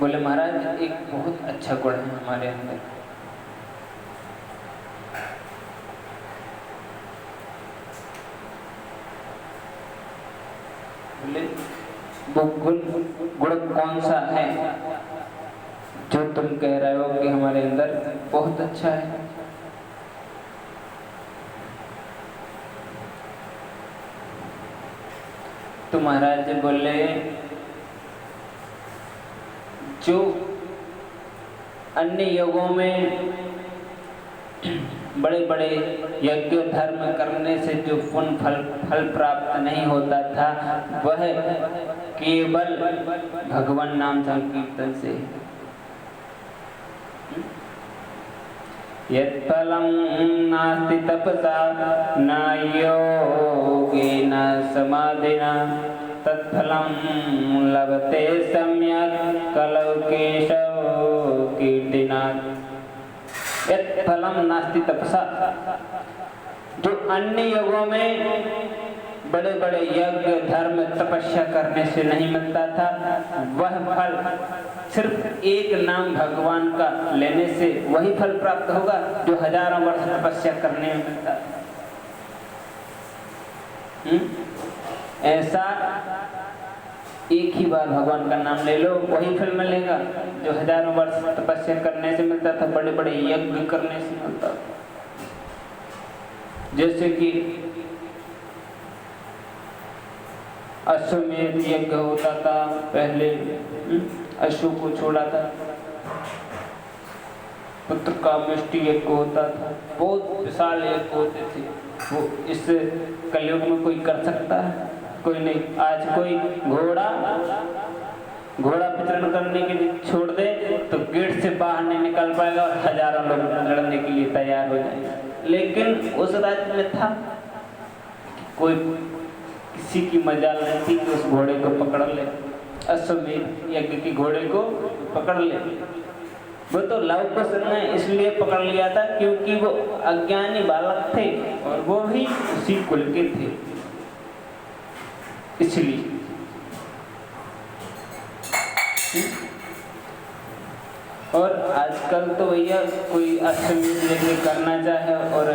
बोले महाराज एक बहुत अच्छा गुण है हमारे अंदर। बोले वो गुण कौन सा है जो तुम कह रहे हो कि हमारे अंदर बहुत अच्छा है? तो महाराज जी बोले जो अन्य युगों में बड़े बड़े यज्ञ धर्म करने से जो पुण्य फल प्राप्त नहीं होता था, वह केवल भगवान नाम संकीर्तन से। यत्फलं नास्ति तपसा न योगेन समाधिना तत्फलं लभते सम्यक् कलौ केशव कीर्तिनात्। यत्फलं नास्ति तपसा, जो अन्य युगों में बड़े बड़े यज्ञ धर्म तपस्या करने से नहीं मिलता था, वह फल सिर्फ एक नाम भगवान का लेने से वही फल प्राप्त होगा जो हजारों वर्ष तपस्या करने में मिलता था। ऐसा एक ही बार भगवान का नाम ले लो, वही फल मिलेगा जो हजारों वर्ष तपस्या करने से मिलता था, बड़े बड़े यज्ञ करने से मिलता था। जैसे कि अश्वमेध यज्ञ होता था पहले, अश्व को छोड़ा था, पुत्र का मिष्टि यज्ञ होता था, बहुत विशाल यज्ञ होते थे। वो इस कलयुग में कोई कर सकता है? कोई नहीं। आज कोई घोड़ा विचरण करने के लिए छोड़ दे तो गेट से बाहर नहीं निकल पाएगा और हजारों लोग लड़ने के लिए तैयार हो जाएंगे। लेकिन उस राज्य में था कोई किसी की मजाल नहीं थी कि उस घोड़े को पकड़ ले, अश्वमेध यज्ञ की घोड़े को पकड़ ले। वो तो लव कुश ने इसलिए पकड़ लिया था क्योंकि वो अज्ञानी बालक थे और वो भी उसी कुल के थे, इसलिए। और आजकल तो भैया कोई अश्वमेध यज्ञ करना चाहे और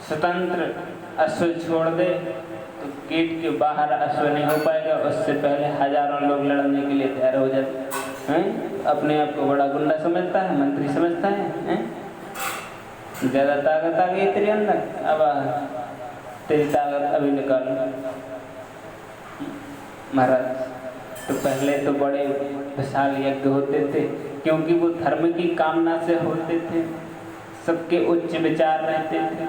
स्वतंत्र अश्व छोड़ दे तो गेट के बाहर अश्व नहीं हो पाएगा, उससे पहले हजारों लोग लड़ने के लिए तैयार हो जाते हैं। अपने आप को बड़ा गुंडा समझता है, मंत्री समझता है, ज्यादा ताकत आ गई तेरे अंदर, अब तेरी ताकत अभी निकाल। महाराज तो पहले तो बड़े विशाल यज्ञ होते थे क्योंकि वो धर्म की कामना से होते थे, सबके उच्च विचार रहते थे।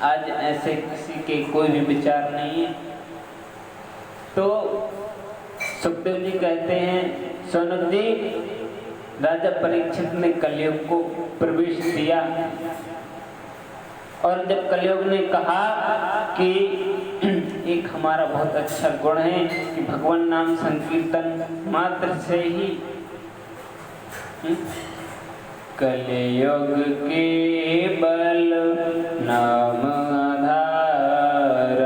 आज ऐसे किसी के कोई भी विचार नहीं है। तो सुखदेव जी कहते हैं, सोनक जी, राजा परीक्षित ने कलयुग को प्रवेश दिया और जब कलयुग ने कहा कि एक हमारा बहुत अच्छा गुण है कि भगवान नाम संकीर्तन मात्र से ही कलयुग के बल नाम आधार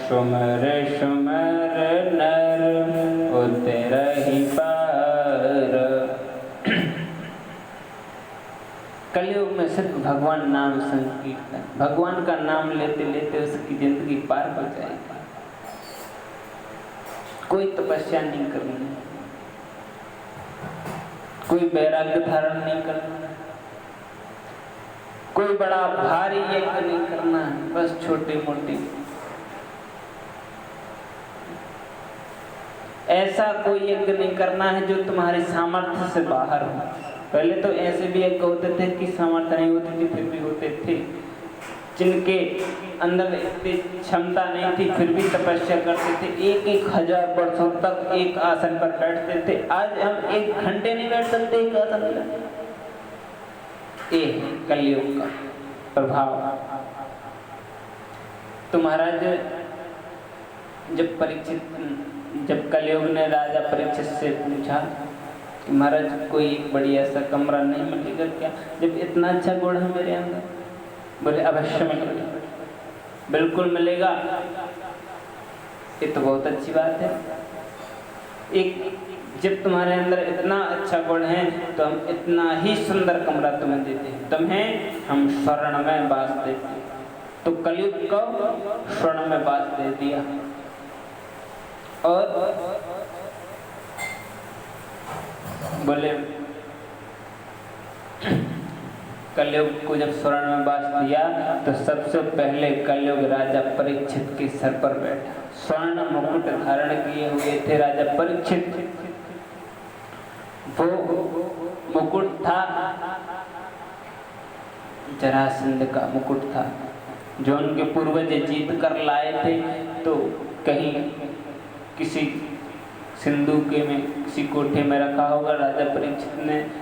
सुमर सुमर नर उतरहि पार। कलयुग में सिर्फ भगवान नाम संकीर्तन, भगवान का नाम लेते लेते उसकी जिंदगी पार हो जाएगी। कोई तपस्या नहीं करनी, कोई वैराग्य धारण नहीं करना, कोई बड़ा भारी यज्ञ नहीं करना, बस छोटे मोटे। ऐसा कोई यज्ञ नहीं करना है जो तुम्हारे सामर्थ्य से बाहर हो। पहले तो ऐसे भी यज्ञ होते थे कि सामर्थ्य नहीं होती थी फिर भी होते थे, जिनके अंदर इतनी क्षमता नहीं थी फिर भी तपस्या करते थे, 1,000 वर्षों तक एक आसन पर बैठते थे। आज हम 1 घंटे नहीं बैठ सकते एक आसन पर। ये कलयुग का प्रभाव। तो महाराज जब कलयुग ने राजा परीक्षित से पूछा कि महाराज कोई एक बढ़िया सा कमरा नहीं मिलेगा क्या, जब इतना अच्छा गुण है मेरे अंदर? बोले अवश्य मिलेगा, बिल्कुल मिलेगा। ये तो बहुत अच्छी बात है। एक जब तुम्हारे अंदर इतना अच्छा गुण है तो हम इतना ही सुंदर कमरा तुम्हें देते हैं, तुम्हें हम स्वर्ण में बास देते हैं। तो कलयुग को स्वर्ण में बास दे दिया। और बोले कलयुग को जब स्वर्ण में बास दिया तो सबसे पहले कलयुग राजा परीक्षित के सर पर बैठा। स्वर्ण मुकुट धारण किए हुए थे राजा परीक्षित। वो मुकुट था जरासंध का मुकुट था, जो उनके पूर्वज जीत कर लाए थे। तो कहीं किसी सिंधु के में किसी कोठे में रखा होगा। राजा परीक्षित ने